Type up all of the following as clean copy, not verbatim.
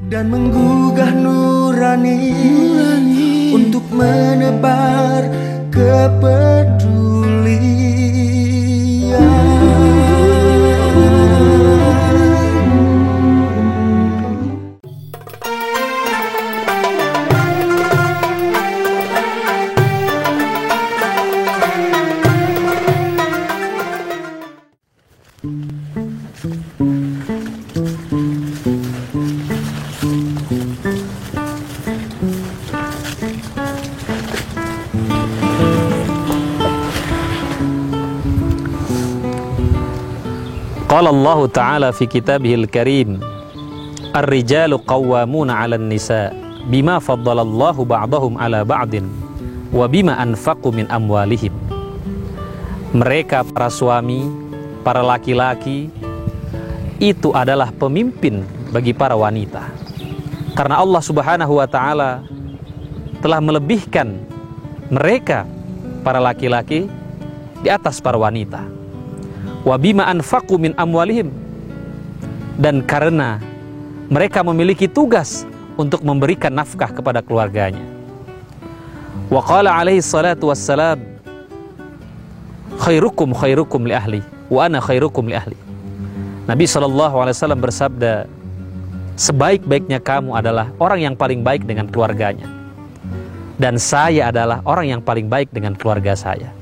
dan menggugah nurani untuk menebar kepedulian. Qala Allah Ta'ala fi kitabihil karim, Ar-rijalu qawwamuna 'alan nisa bima faddalallahu ba'dahum 'ala ba'din wa bima anfaqu min amwalihim. Mereka para suami, para laki-laki itu adalah pemimpin bagi para wanita. Karena Allah Subhanahu wa Ta'ala telah melebihkan mereka para laki-laki di atas para wanita. Wa bima anfaqu min amwalihim, dan karena mereka memiliki tugas untuk memberikan nafkah kepada keluarganya. Wa qala alaihi salatu wassalam, khairukum khairukum li ahli wa ana khairukum li ahli. Nabi SAW bersabda, sebaik-baiknya kamu adalah orang yang paling baik dengan keluarganya, dan saya adalah orang yang paling baik dengan keluarga saya.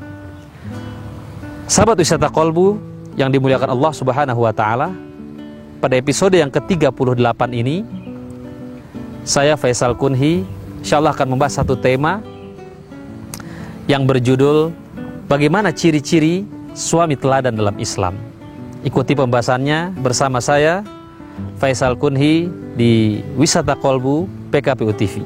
Sahabat Wisata Kolbu yang dimuliakan Allah Subhanahu wa Ta'ala, pada episode yang ke-38 ini saya Faisal Kunhi insyaallah akan membahas satu tema yang berjudul bagaimana ciri-ciri suami teladan dalam Islam. Ikuti pembahasannya bersama saya Faisal Kunhi di Wisata Kolbu PKPU TV.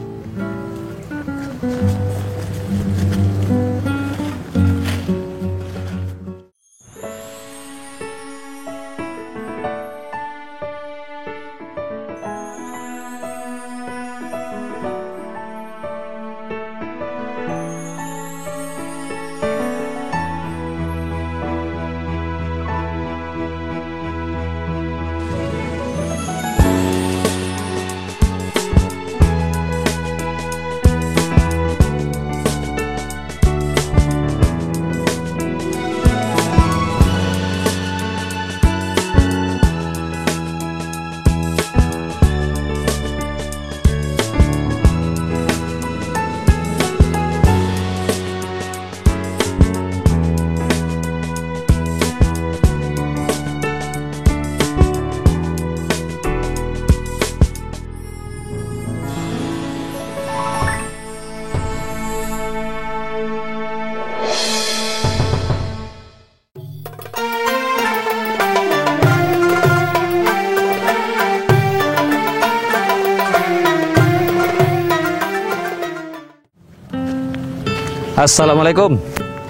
Assalamualaikum.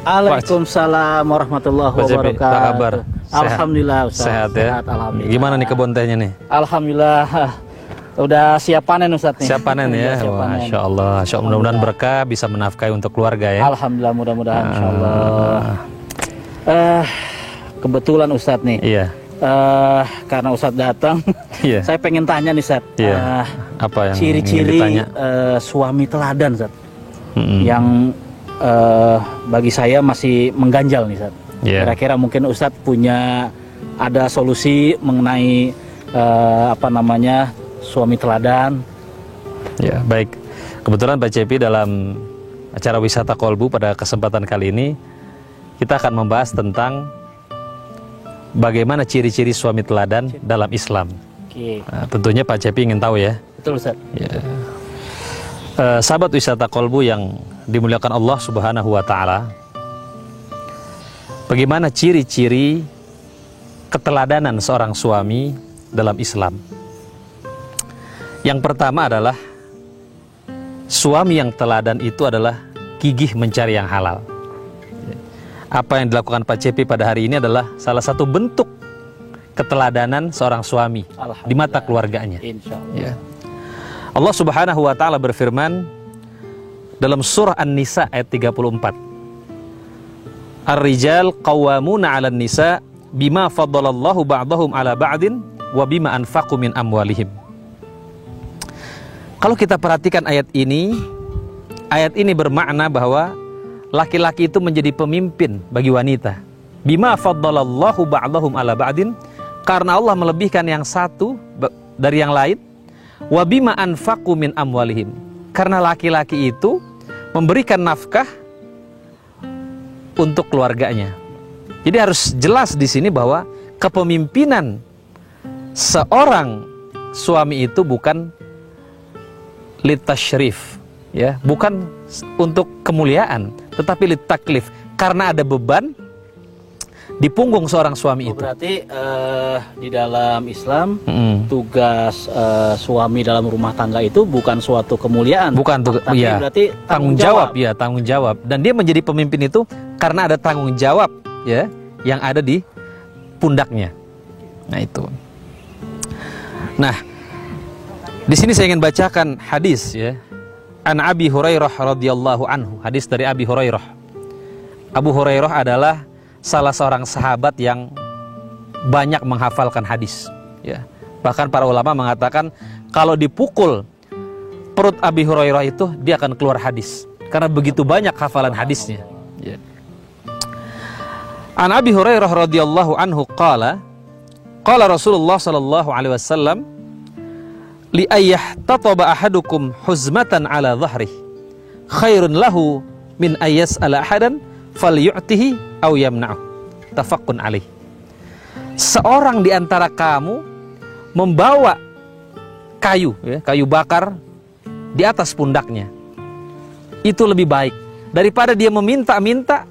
Waalaikumsalam warahmatullahi wabarakatuh. Apa kabar? Alhamdulillah Ustaz. Sehat ya? Sehat, alhamdulillah. Gimana nih kebun tehnya nih? Alhamdulillah. Udah siap panen Ustaz nih. Siap panen ya? Masya Allah. Mudah-mudahan berkah bisa menafkahi untuk keluarga ya. Alhamdulillah, mudah-mudahan insyaallah. Kebetulan Ustaz nih. Iya. Karena Ustaz datang, Iya. saya pengen tanya nih Ustaz. Iya. Apa yang ciri-ciri ingin ditanya? suami teladan Ustaz. Yang bagi saya masih mengganjal nih Ustaz. Yeah. Kira-kira mungkin Ustadz punya ada solusi mengenai suami teladan. Ya, baik. Kebetulan Pak Cepi dalam acara Wisata Kolbu pada kesempatan kali ini kita akan membahas tentang bagaimana ciri-ciri suami teladan dalam Islam. Oke. Nah, tentunya Pak Cepi ingin tahu ya. Betul Ustadz. Ya. Sahabat Wisata Kolbu yang dimuliakan Allah Subhanahu wa Ta'ala, bagaimana ciri-ciri keteladanan seorang suami dalam Islam? Yang pertama adalah suami yang teladan itu adalah gigih mencari yang halal. Apa yang dilakukan Pak Cepi pada hari ini adalah salah satu bentuk keteladanan seorang suami di mata keluarganya. Insyaallah. Ya. Allah Subhanahu wa Ta'ala berfirman dalam surah An-Nisa ayat 34. Ar-rijal qawwamuna 'alan nisa bima faddalallahu ba'dahum 'ala ba'din wa bima anfaqu min amwalihim. Kalau kita perhatikan ayat ini bermakna bahwa laki-laki itu menjadi pemimpin bagi wanita. Bima faddalallahu ba'dahum ala ba'din, karena Allah melebihkan yang satu dari yang lain. Wa bima anfaqu min amwalihim, karena laki-laki itu memberikan nafkah untuk keluarganya. Jadi harus jelas di sini bahwa kepemimpinan seorang suami itu bukan litasyrif, ya, bukan untuk kemuliaan, tetapi litaklif, karena ada beban di punggung seorang suami itu. Berarti di dalam Islam tugas suami dalam rumah tangga itu bukan suatu kemuliaan, tapi ya, berarti tanggung jawab, ya, tanggung jawab. Dan dia menjadi pemimpin itu karena ada tanggung jawab, ya, yang ada di pundaknya. Nah, itu. Nah, di sini saya ingin bacakan hadis, ya. An Abi Hurairah radhiyallahu anhu. Hadis dari Abi Hurairah. Abu Hurairah adalah salah seorang sahabat yang banyak menghafalkan hadis, ya. Bahkan para ulama mengatakan kalau dipukul perut Abi Hurairah itu dia akan keluar hadis karena begitu banyak hafalan hadisnya, ya. An Abi Hurairah radhiyallahu anhu qala Rasulullah sallallahu alaihi wasallam li ayyahtataba ahadukum huzmatan ala dhahrihi khairun lahu min ayyas'ala ahadan falyu'tihi aw yamna'u. Tafaqqun alaih. Seorang di antara kamu membawa kayu, ya, kayu bakar di atas pundaknya, itu lebih baik daripada dia meminta-minta.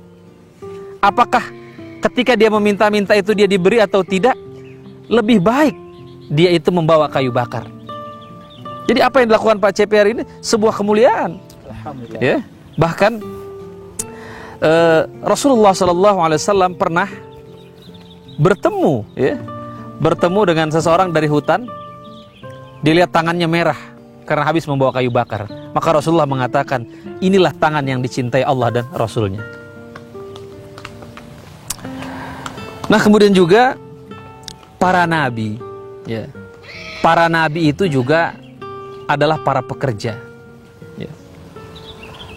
Apakah ketika dia meminta-minta itu dia diberi atau tidak? Lebih baik dia itu membawa kayu bakar. Jadi apa yang dilakukan Pak CP hari ini sebuah kemuliaan, ya. Bahkan Rasulullah SAW pernah bertemu, ya, bertemu dengan seseorang dari hutan. Dilihat tangannya merah karena habis membawa kayu bakar. Maka Rasulullah mengatakan, inilah tangan yang dicintai Allah dan Rasulnya. Nah, kemudian juga para nabi, ya. Para nabi itu juga adalah para pekerja, ya.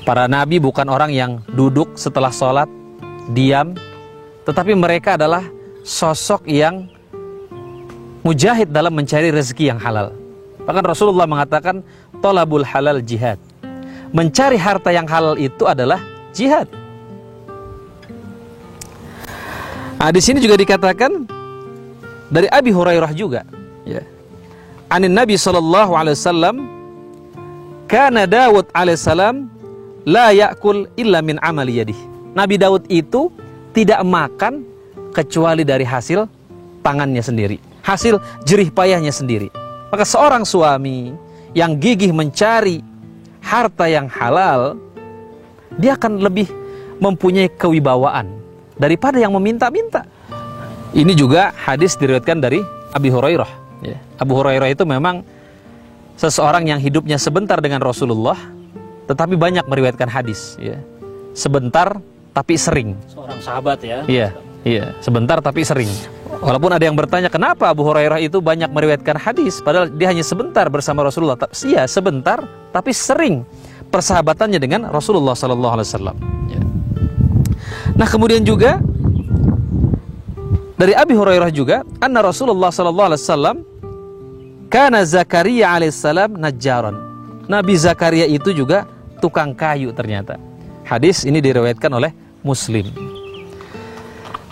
Para nabi bukan orang yang duduk setelah sholat diam, tetapi mereka adalah sosok yang mujahid dalam mencari rezeki yang halal. Bahkan Rasulullah mengatakan thalabul halal jihad. Mencari harta yang halal itu adalah jihad. Nah, di sini juga dikatakan dari Abi Hurairah juga, ya. Anin Nabi sallallahu alaihi wasallam, kana Daud alaihissalam la ya'kul illa min amali yadih. Nabi Daud itu tidak makan kecuali dari hasil tangannya sendiri, hasil jerih payahnya sendiri. Maka seorang suami yang gigih mencari harta yang halal, dia akan lebih mempunyai kewibawaan daripada yang meminta-minta. Ini juga hadis diriwayatkan dari Abi Hurairah, ya. Abu Hurairah itu memang seseorang yang hidupnya sebentar dengan Rasulullah, tetapi banyak meriwayatkan hadis, ya. Sebentar tapi sering. Seorang sahabat, ya. Iya, sebentar tapi sering. Walaupun ada yang bertanya kenapa Abu Hurairah itu banyak meriwayatkan hadis, padahal dia hanya sebentar bersama Rasulullah. Iya, sebentar tapi sering persahabatannya dengan Rasulullah SAW. Ya. Nah, kemudian juga dari Abi Hurairah juga, anna Rasulullah SAW kana Zakaria alaihissalam najjaran. Nabi Zakaria itu juga tukang kayu ternyata. Hadis ini diriwayatkan oleh Muslim.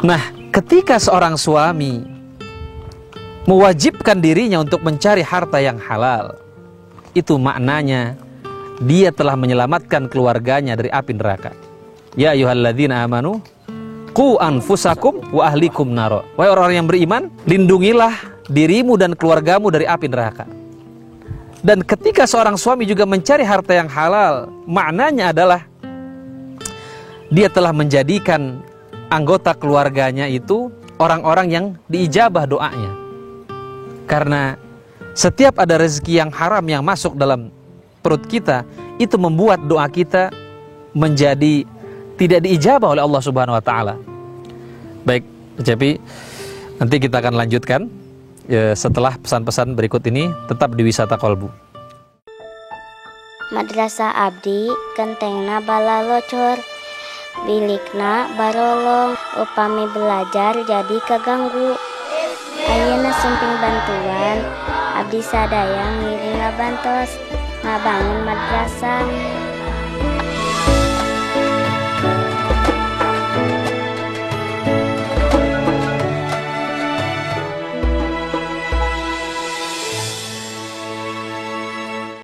Nah, ketika seorang suami mewajibkan dirinya untuk mencari harta yang halal, itu maknanya dia telah menyelamatkan keluarganya dari api neraka. Ya ayyuhalladzina amanu qu anfusakum wa ahlikum naro. Wahai orang-orang yang beriman, lindungilah dirimu dan keluargamu dari api neraka. Dan ketika seorang suami juga mencari harta yang halal, maknanya adalah dia telah menjadikan anggota keluarganya itu orang-orang yang diijabah doanya. Karena setiap ada rezeki yang haram yang masuk dalam perut kita, itu membuat doa kita menjadi tidak diijabah oleh Allah Subhanahu wa taala. Baik, jadi nanti kita akan lanjutkan setelah pesan-pesan berikut ini. Tetap di Wisata Kolbu. Madrasah abdi gentengna bala locor, bilikna barolong, upami belajar jadi kaganggu. Ayeuna sumping bantuan, abdi sadaya ngiring ngabantos, ngabangun madrasah.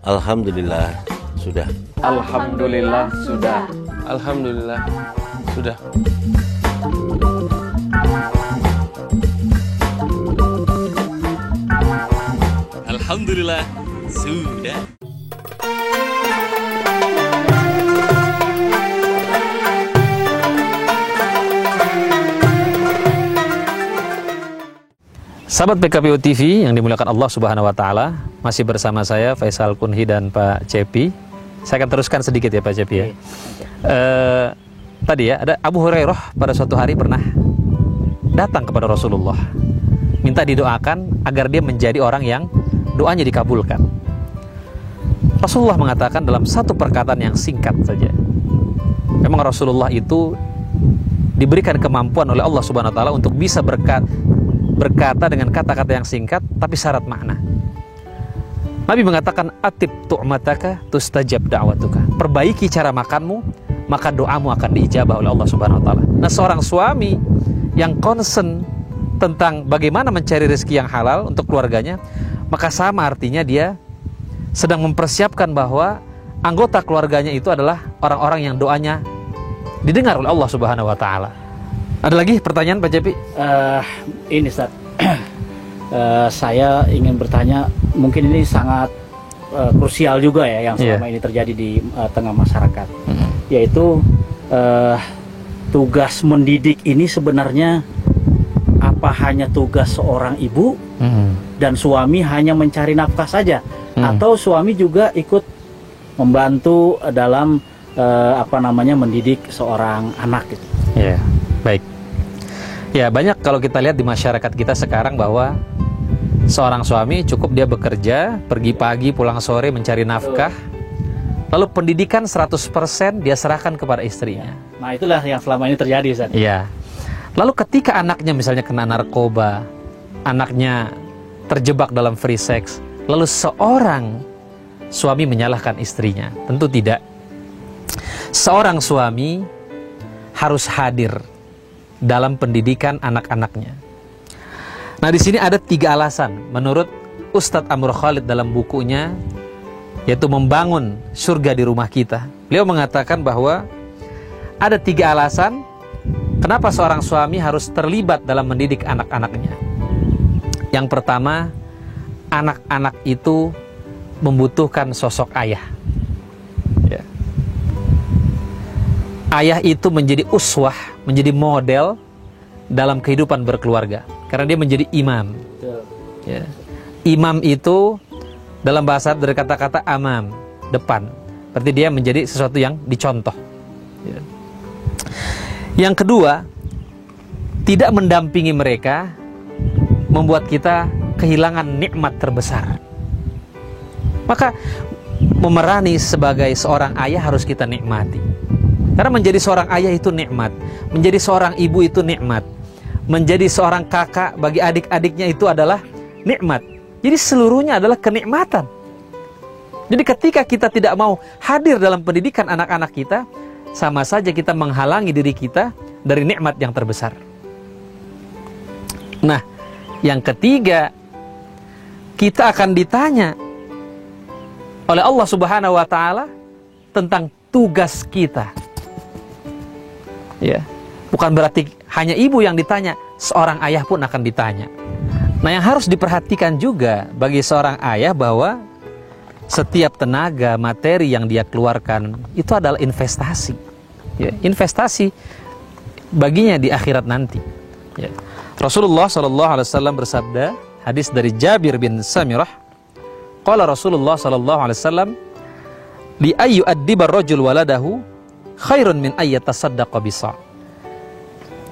Alhamdulillah sudah. Alhamdulillah sudah. Alhamdulillah sudah. Alhamdulillah sudah. Sahabat PKPU TV yang dimuliakan Allah Subhanahu wa taala, masih bersama saya Faisal Kunhi dan Pak Cepi. Saya akan teruskan sedikit ya Pak Cepi ya. Tadi ya, ada Abu Hurairah pada suatu hari pernah datang kepada Rasulullah, minta didoakan agar dia menjadi orang yang doanya dikabulkan. Rasulullah mengatakan dalam satu perkataan yang singkat saja. Memang Rasulullah itu diberikan kemampuan oleh Allah Subhanahu wa taala untuk bisa berkata dengan kata-kata yang singkat tapi syarat makna. Nabi mengatakan atib tu'mataka tustajab da'watuka. Perbaiki cara makanmu, maka doamu akan diijabah oleh Allah Subhanahu wa taala. Nah, seorang suami yang concern tentang bagaimana mencari rezeki yang halal untuk keluarganya, maka sama artinya dia sedang mempersiapkan bahwa anggota keluarganya itu adalah orang-orang yang doanya didengar oleh Allah Subhanahu wa taala. Ada lagi pertanyaan Pak Cepi? Ini Ustaz, saya ingin bertanya, mungkin ini sangat krusial juga ya yang selama ini terjadi di tengah masyarakat, yaitu tugas mendidik ini sebenarnya apa hanya tugas seorang ibu dan suami hanya mencari nafkah saja, atau suami juga ikut membantu dalam mendidik seorang anak gitu. Ya, baik. Ya, banyak kalau kita lihat di masyarakat kita sekarang bahwa seorang suami cukup dia bekerja, pergi pagi, pulang sore mencari nafkah, lalu pendidikan 100% dia serahkan kepada istrinya. Nah, itulah yang selama ini terjadi, Ustaz. Iya. Lalu ketika anaknya misalnya kena narkoba, anaknya terjebak dalam free sex, lalu seorang suami menyalahkan istrinya. Tentu tidak. Seorang suami harus hadir dalam pendidikan anak-anaknya. Nah, di sini ada 3 alasan menurut Ustadz Amr Khalid dalam bukunya, yaitu Membangun Surga di Rumah Kita. Beliau mengatakan bahwa ada 3 alasan kenapa seorang suami harus terlibat dalam mendidik anak-anaknya. Yang pertama, anak-anak itu membutuhkan sosok ayah. Ya. Ayah itu menjadi uswah, menjadi model dalam kehidupan berkeluarga, karena dia menjadi imam. Ya. Imam itu dalam bahasa dari kata-kata amam, depan. Berarti dia menjadi sesuatu yang dicontoh. Ya. Yang kedua, tidak mendampingi mereka membuat kita kehilangan nikmat terbesar. Maka memerani sebagai seorang ayah harus kita nikmati. Karena menjadi seorang ayah itu nikmat, menjadi seorang ibu itu nikmat, menjadi seorang kakak bagi adik-adiknya itu adalah nikmat. Jadi seluruhnya adalah kenikmatan. Jadi ketika kita tidak mau hadir dalam pendidikan anak-anak kita, sama saja kita menghalangi diri kita dari nikmat yang terbesar. Nah, yang ketiga, kita akan ditanya oleh Allah Subhanahu wa taala tentang tugas kita. Ya, bukan berarti hanya ibu yang ditanya, seorang ayah pun akan ditanya. Nah, yang harus diperhatikan juga bagi seorang ayah bahwa setiap tenaga, materi yang dia keluarkan itu adalah investasi. Ya, investasi baginya di akhirat nanti. Ya. Rasulullah SAW bersabda, hadis dari Jabir bin Samirah, qala Rasulullah SAW, li ayyu addibar rajul waladahu khairun min ayyatasaddaqa bisa.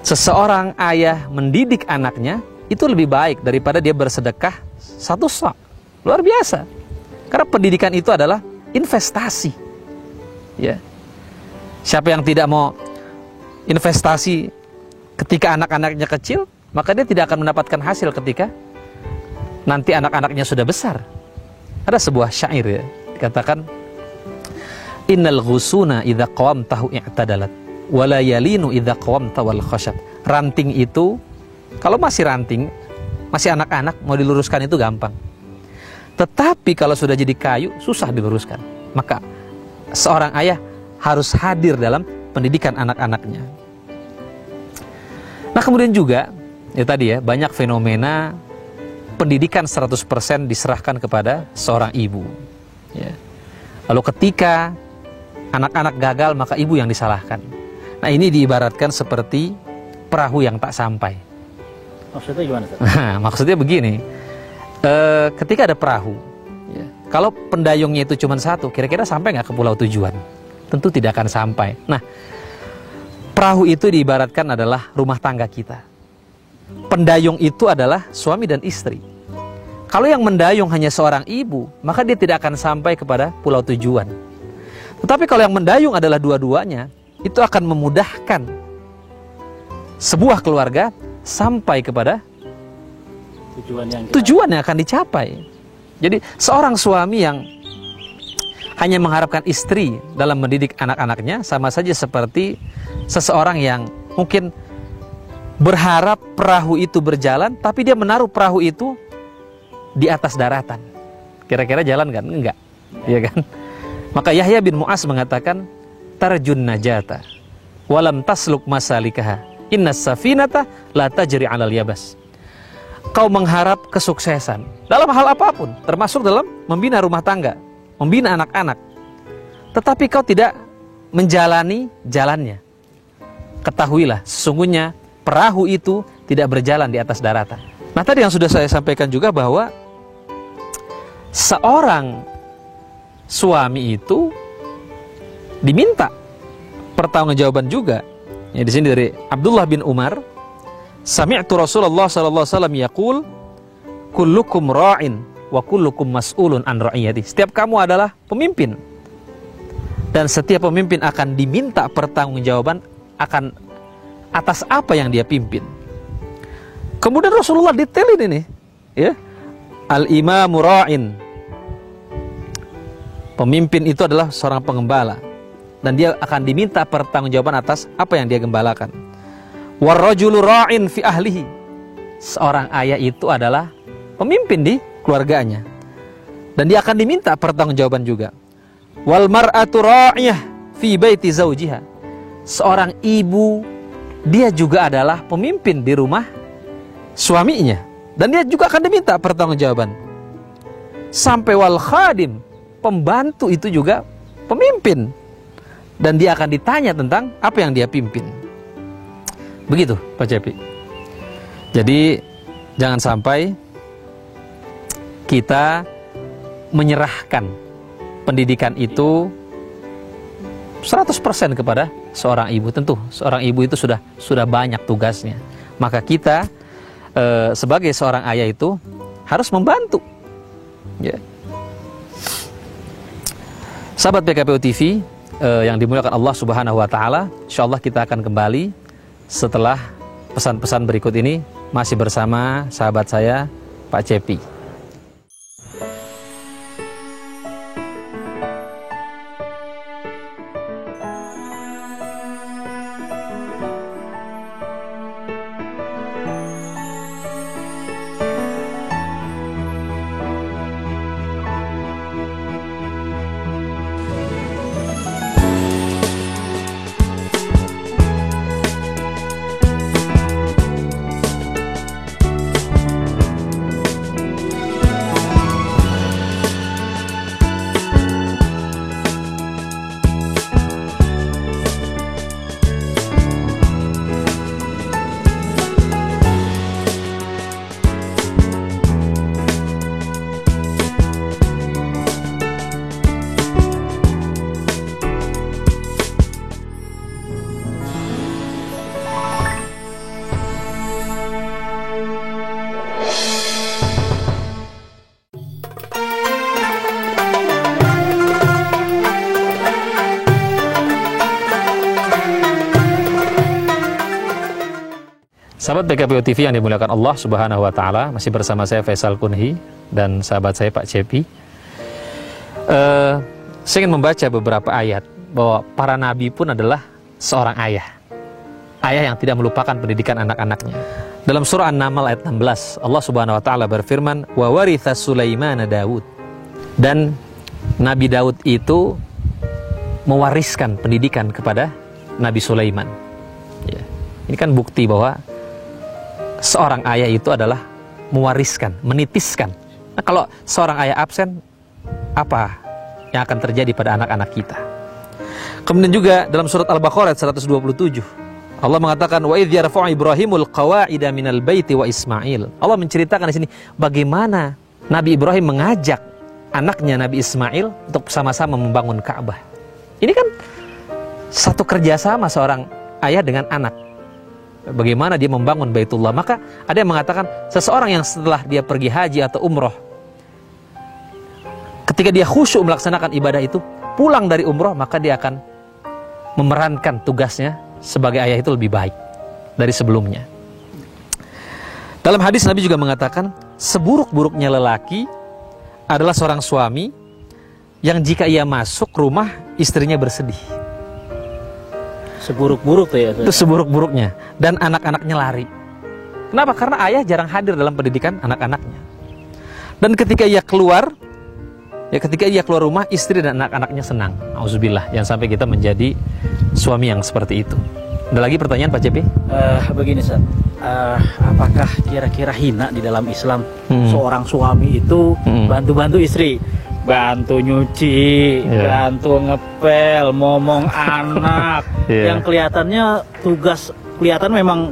Seseorang ayah mendidik anaknya itu lebih baik daripada dia bersedekah 1 sa'. Luar biasa. Karena pendidikan itu adalah investasi. Ya. Siapa yang tidak mau investasi ketika anak-anaknya kecil, maka dia tidak akan mendapatkan hasil ketika nanti anak-anaknya sudah besar. Ada sebuah syair ya, dikatakan innal ghusuna idza qawamtahu i'tadalat wa la yalinu idza qawamta wal khashab. Ranting itu kalau masih ranting, masih anak-anak, mau diluruskan itu gampang. Tetapi kalau sudah jadi kayu, susah diluruskan. Maka seorang ayah harus hadir dalam pendidikan anak-anaknya. Nah kemudian juga, ya tadi ya, banyak fenomena pendidikan 100% diserahkan kepada seorang ibu. Ya. Lalu ketika anak-anak gagal, maka ibu yang disalahkan. Nah ini diibaratkan seperti perahu yang tak sampai. Maksudnya gimana? Nah, maksudnya begini, ketika ada perahu, ya, kalau pendayungnya itu cuma satu, kira-kira sampai nggak ke pulau tujuan? Tentu tidak akan sampai. Nah, perahu itu diibaratkan adalah rumah tangga kita. Pendayung itu adalah suami dan istri. Kalau yang mendayung hanya seorang ibu, maka dia tidak akan sampai kepada pulau tujuan. Tetapi kalau yang mendayung adalah dua-duanya, itu akan memudahkan sebuah keluarga sampai kepada tujuan yang akan dicapai. Jadi seorang suami yang hanya mengharapkan istri dalam mendidik anak-anaknya sama saja seperti seseorang yang mungkin berharap perahu itu berjalan, tapi dia menaruh perahu itu di atas daratan. Kira-kira jalan kan? Enggak, ya kan? Maka Yahya bin Mu'az mengatakan, tarjun najata walam tasluk masalikaha innas safinata la tajri 'alal yabas. Kau mengharap kesuksesan dalam hal apapun, termasuk dalam membina rumah tangga, membina anak-anak, tetapi kau tidak menjalani jalannya. Ketahuilah, sesungguhnya perahu itu tidak berjalan di atas daratan. Nah tadi yang sudah saya sampaikan juga bahwa seorang suami itu diminta pertanggungjawaban juga. Ya, di sini dari Abdullah bin Umar, sami'tu Rasulullah sallallahu alaihi wasallam yaqul, kullukum ra'in wa kullukum mas'ulun an ra'iyati. Setiap kamu adalah pemimpin, dan setiap pemimpin akan diminta pertanggungjawaban akan atas apa yang dia pimpin. Kemudian Rasulullah detailin ini, ya. Al-imamu ra'in. Pemimpin itu adalah seorang pengembala, dan dia akan diminta pertanggungjawaban atas apa yang dia gembalakan. Warrajulu ra'in fi ahlihi. Seorang ayah itu adalah pemimpin di keluarganya, dan dia akan diminta pertanggungjawaban juga. Wal mar'atu ra'iyah fi baiti zaujiha. Seorang ibu, dia juga adalah pemimpin di rumah suaminya, dan dia juga akan diminta pertanggungjawaban. Sampai wal khadim, pembantu itu juga pemimpin, dan dia akan ditanya tentang apa yang dia pimpin. Begitu Pak Cepi. Jadi jangan sampai kita menyerahkan pendidikan itu 100% kepada seorang ibu. Tentu seorang ibu itu sudah banyak tugasnya. Maka kita sebagai seorang ayah itu harus membantu. Ya. Sahabat PKPU TV yang dimuliakan Allah Subhanahu wa taala, insyaallah kita akan kembali setelah pesan-pesan berikut ini, masih bersama sahabat saya Pak Cepi. Sahabat PKPU TV yang dimuliakan Allah Subhanahu wa taala, masih bersama saya Faisal Kunhi dan sahabat saya Pak Cepi. Saya ingin membaca beberapa ayat bahwa para nabi pun adalah seorang ayah. Ayah yang tidak melupakan pendidikan anak-anaknya. Dalam surah An-Naml ayat 16, Allah Subhanahu wa taala berfirman, "Wa waritha Sulaiman Daud." Dan Nabi Daud itu mewariskan pendidikan kepada Nabi Sulaiman. Ya. Ini kan bukti bahwa seorang ayah itu adalah mewariskan, menitiskan. Nah, kalau seorang ayah absen, apa yang akan terjadi pada anak-anak kita? Kemudian juga dalam surat Al-Baqarah 127, Allah mengatakan, "Wa idh yarfa'u Ibrahimul qawa'ida minal baiti wa Ismail." Allah menceritakan di sini bagaimana Nabi Ibrahim mengajak anaknya Nabi Ismail untuk sama-sama membangun Ka'bah. Ini kan satu kerjasama seorang ayah dengan anak. Bagaimana dia membangun Baitullah. Maka ada yang mengatakan seseorang yang setelah dia pergi haji atau umroh, ketika dia khusyuk melaksanakan ibadah itu, pulang dari umroh, maka dia akan memerankan tugasnya sebagai ayah itu lebih baik dari sebelumnya. Dalam hadis Nabi juga mengatakan, seburuk-buruknya lelaki adalah seorang suami yang jika ia masuk rumah, istrinya bersedih. Seburuk-buruk tuh ya. Itu seburuk-buruknya. Dan anak-anaknya lari. Kenapa? Karena ayah jarang hadir dalam pendidikan anak-anaknya. Dan ketika ia keluar rumah, istri dan anak-anaknya senang. Auzubillah, jangan sampai kita menjadi suami yang seperti itu. Ada lagi pertanyaan Pak Cepi? Begini Ustaz, apakah kira-kira hina di dalam Islam seorang suami itu bantu-bantu istri? Bantu nyuci, bantu ngepel, ngomong anak, yang kelihatannya memang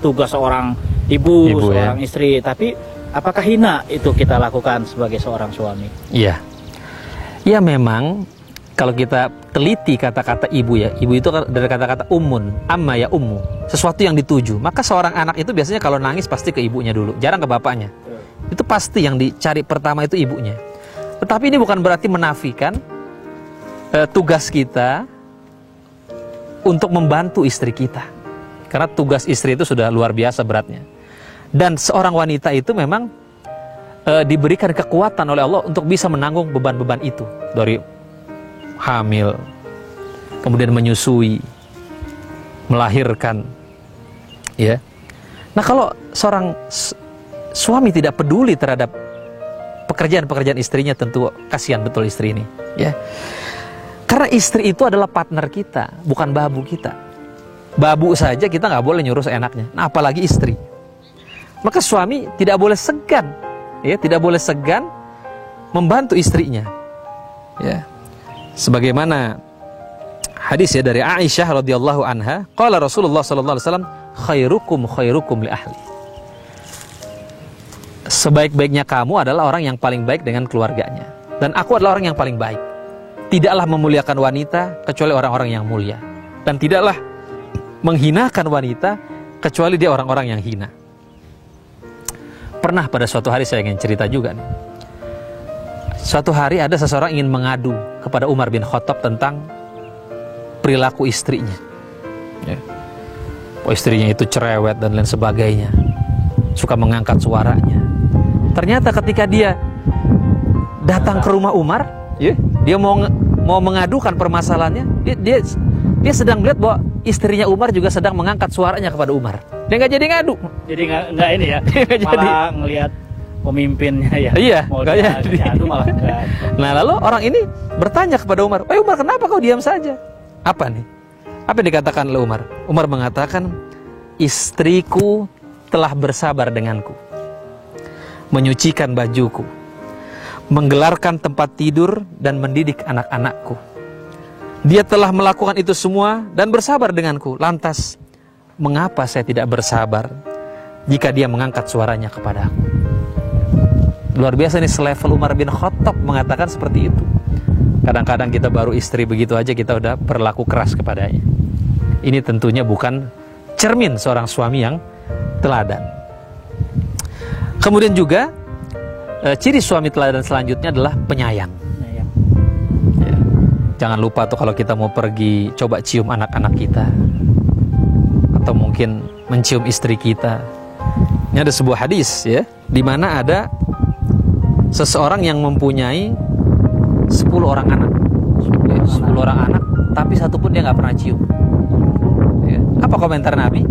tugas seorang ibu seorang istri. Tapi apakah hina itu kita lakukan sebagai seorang suami? Iya, ya memang kalau kita teliti kata-kata ibu ya, ibu itu dari kata-kata ummun, amma ya ummu, sesuatu yang dituju. Maka seorang anak itu biasanya kalau nangis pasti ke ibunya dulu, jarang ke bapaknya. Itu pasti yang dicari pertama itu ibunya. Tetapi ini bukan berarti menafikan tugas kita untuk membantu istri kita. Karena tugas istri itu sudah luar biasa beratnya. Dan seorang wanita itu memang diberikan kekuatan oleh Allah untuk bisa menanggung beban-beban itu. Dari hamil, kemudian menyusui, melahirkan. Ya. Nah kalau seorang suami tidak peduli terhadap pekerjaan-pekerjaan istrinya, tentu kasihan betul istri ini, ya. Karena istri itu adalah partner kita, bukan babu kita. Babu saja kita nggak boleh nyuruh seenaknya, nah apalagi istri. Maka suami tidak boleh segan, ya, tidak boleh segan membantu istrinya, ya. Sebagaimana hadis ya dari Aisyah radhiyallahu anha, qala Rasulullah sallallahu alaihi wasallam, khairukum li ahli. Sebaik-baiknya kamu adalah orang yang paling baik dengan keluarganya. Dan aku adalah orang yang paling baik. Tidaklah memuliakan wanita kecuali orang-orang yang mulia. Dan tidaklah menghinakan wanita kecuali dia orang-orang yang hina. Pernah pada suatu hari saya ingin cerita juga nih. Suatu hari ada seseorang ingin mengadu kepada Umar bin Khattab tentang perilaku istrinya. Ya. Oh, istrinya itu cerewet dan lain sebagainya. Suka mengangkat suaranya. Ternyata ketika dia datang ke rumah Umar, ya, dia mau mengadukan permasalahannya, dia sedang melihat bahwa istrinya Umar juga sedang mengangkat suaranya kepada Umar. Dia nggak jadi ngadu. Jadi nggak ini ya, malah ngelihat pemimpinnya ya. Iya, nggak jadi. Ngadu malah enggak. Nah lalu orang ini bertanya kepada Umar, Umar kenapa kau diam saja? Apa nih? Apa yang dikatakan oleh Umar? Umar mengatakan, istriku telah bersabar denganku, menyucikan bajuku, menggelarkan tempat tidur dan mendidik anak-anakku. Dia telah melakukan itu semua dan bersabar denganku. Lantas, mengapa saya tidak bersabar jika dia mengangkat suaranya kepadaku? Luar biasa nih, selevel Umar bin Khattab mengatakan seperti itu. Kadang-kadang kita baru istri begitu aja kita udah berlaku keras kepadanya. Ini tentunya bukan cermin seorang suami yang teladan. Kemudian juga ciri suami teladan selanjutnya adalah penyayang. Ya. Jangan lupa tuh kalau kita mau pergi, coba cium anak-anak kita, atau mungkin mencium istri kita. Ini ada sebuah hadis ya, di mana ada seseorang yang mempunyai 10 orang anak, 10 orang anak, tapi satupun dia nggak pernah cium. Ya. Apa komentar Nabi?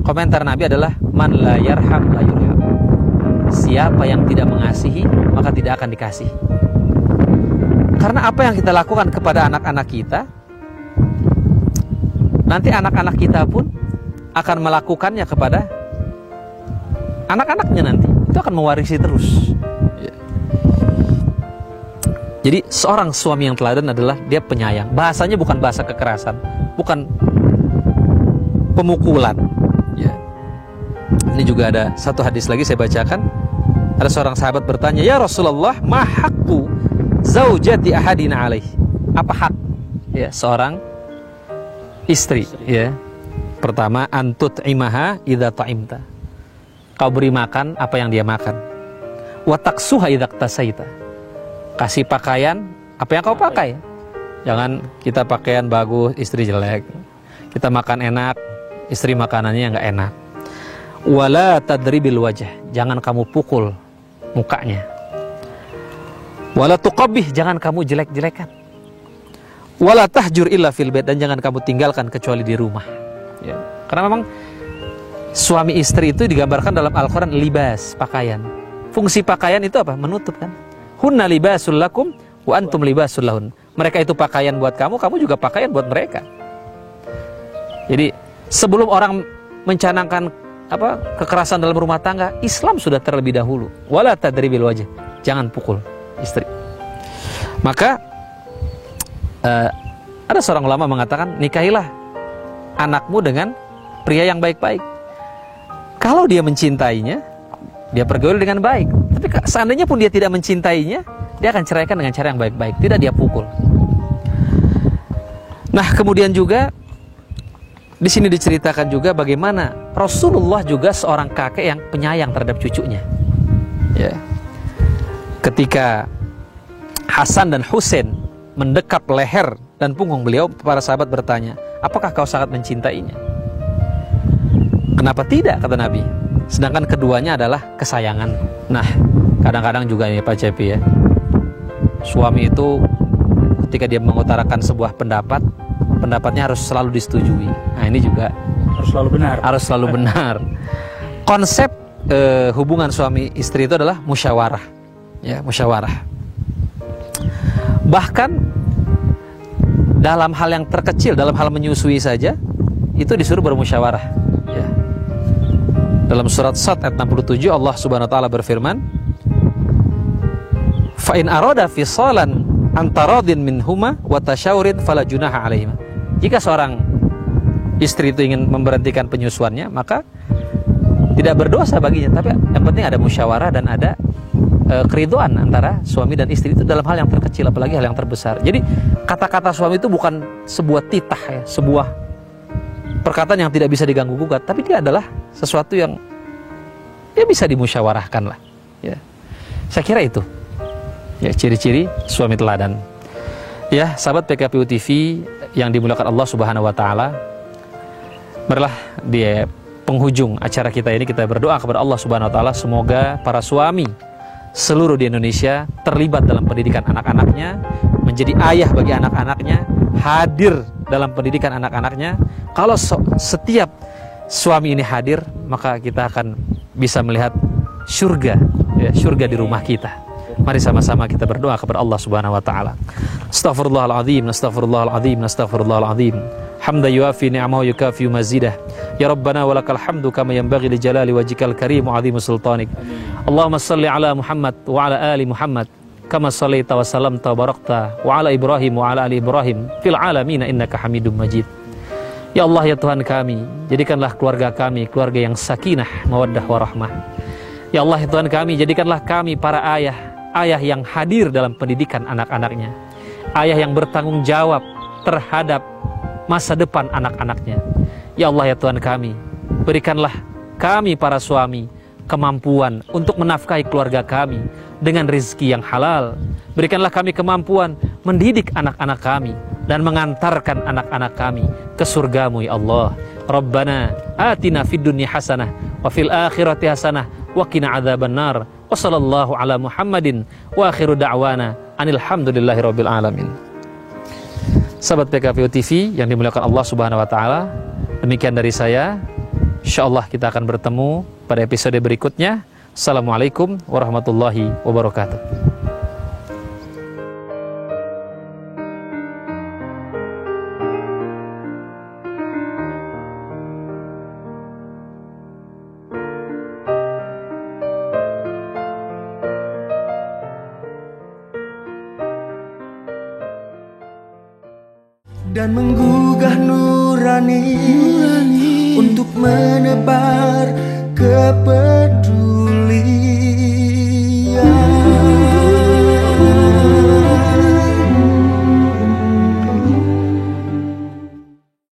Komentar Nabi adalah man la yarham la yurham. Siapa yang tidak mengasihi maka tidak akan dikasihi. Karena apa yang kita lakukan kepada anak-anak kita, nanti anak-anak kita pun akan melakukannya kepada anak-anaknya nanti. Itu akan mewarisi terus. Ya. Jadi seorang suami yang teladan adalah dia penyayang. Bahasanya bukan bahasa kekerasan, bukan pemukulan. Ya. Ini juga ada satu hadis lagi saya bacakan. Ada seorang sahabat bertanya, "Ya Rasulullah, ma haqqu zaujati ahadina alaih?" Apa hak ya seorang istri ya? Pertama, antut imaha idza ta'imta. Kau beri makan apa yang dia makan. Wa taksuha idza tasaita. Kasih pakaian apa yang kau pakai. Jangan kita pakaian bagus, istri jelek. Kita makan enak, istri makanannya nggak enak. Wala tadribil wajah. Jangan kamu pukul mukanya. Wala tuqabbih, jangan kamu jelek-jelekan. Wala tahjur illa fil bait, dan jangan kamu tinggalkan kecuali di rumah. Ya. Karena memang suami istri itu digambarkan dalam Al-Quran libas, pakaian. Fungsi pakaian itu apa? Menutup kan. Hunna libasul lakum wa antum libasul lahun. Mereka itu pakaian buat kamu, kamu juga pakaian buat mereka. Jadi sebelum orang mencanangkan kekerasan dalam rumah tangga, Islam sudah terlebih dahulu. Wala tadribil wajh, jangan pukul istri. Maka ada seorang ulama mengatakan, nikahilah anakmu dengan pria yang baik-baik. Kalau dia mencintainya, dia pergaul dengan baik. Tapi seandainya pun dia tidak mencintainya, dia akan ceraikan dengan cara yang baik-baik, tidak dia pukul. Nah, kemudian juga di sini diceritakan juga bagaimana Rasulullah juga seorang kakek yang penyayang terhadap cucunya. Ya. Ketika Hasan dan Husain mendekap leher dan punggung beliau, para sahabat bertanya, apakah kau sangat mencintainya? Kenapa tidak, kata Nabi. Sedangkan keduanya adalah kesayangan. Nah, kadang-kadang juga ini Pak Cepi ya, suami itu ketika dia mengutarakan sebuah pendapat, pendapatnya harus selalu disetujui. Nah, ini juga harus selalu benar. Harus selalu benar. Konsep hubungan suami istri itu adalah musyawarah. Ya, musyawarah. Bahkan dalam hal yang terkecil, dalam hal menyusui saja, itu disuruh bermusyawarah. Ya. Dalam surat Sad ayat 67 Allah Subhanahu wa taala berfirman, "Fa in arada fisalan antaradin minhuma wa tasyawurin fala junaha alaihima." Jika seorang istri itu ingin memberhentikan penyusuannya, maka tidak berdosa baginya, tapi yang penting ada musyawarah dan ada keriduan antara suami dan istri itu dalam hal yang terkecil, apalagi hal yang terbesar. Jadi kata-kata suami itu bukan sebuah titah ya, sebuah perkataan yang tidak bisa diganggu gugat, tapi dia adalah sesuatu yang ya bisa dimusyawarahkan lah. Ya, saya kira itu ya ciri-ciri suami teladan. Ya, sahabat PKPU TV yang dimuliakan Allah Subhanahu wa taala, marilah di penghujung acara kita ini kita berdoa kepada Allah Subhanahu wa taala, semoga para suami seluruh di Indonesia terlibat dalam pendidikan anak-anaknya, menjadi ayah bagi anak-anaknya, hadir dalam pendidikan anak-anaknya. Kalau setiap suami ini hadir, maka kita akan bisa melihat surga, ya, surga di rumah kita. Mari sama-sama kita berdoa kepada Allah Subhanahu wa taala. Astaghfirullahaladzim, astaghfirullahaladzim, astaghfirullahaladzim. Hamda yuafi ni'amahu yukafi mazidah. Ya Rabbana walakal hamdu kama yanbaghi li jalali wajhikal karim wa 'azimi sultanik. Allahumma salli ala Muhammad wa ala ali Muhammad kama shallaita wa sallamta wa barakta wa ala Ibrahim wa ala ali Ibrahim fil alamin innaka Hamidum Majid. Ya Allah, ya Tuhan kami, jadikanlah keluarga kami keluarga yang sakinah, mawaddah warahmah. Ya Allah, ya Tuhan kami, jadikanlah kami para ayah yang hadir dalam pendidikan anak-anaknya, ayah yang bertanggung jawab terhadap masa depan anak-anaknya. Ya Allah, ya Tuhan kami, berikanlah kami para suami kemampuan untuk menafkahi keluarga kami dengan rezeki yang halal. Berikanlah kami kemampuan mendidik anak-anak kami dan mengantarkan anak-anak kami ke surgamu ya Allah. Rabbana atina fid dunya hasanah wa fil akhirati hasanah wa qina adzabannar. Wa sallallahu ala Muhammadin wa akhiru da'wana anil hamdulillahi rabbil alamin. Sahabat PKPU TV yang dimuliakan Allah Subhanahu wa taala, demikian dari saya. Insyaallah kita akan bertemu pada episode berikutnya. Assalamualaikum warahmatullahi wabarakatuh. Dan menggugah nurani untuk menebar kepedulian.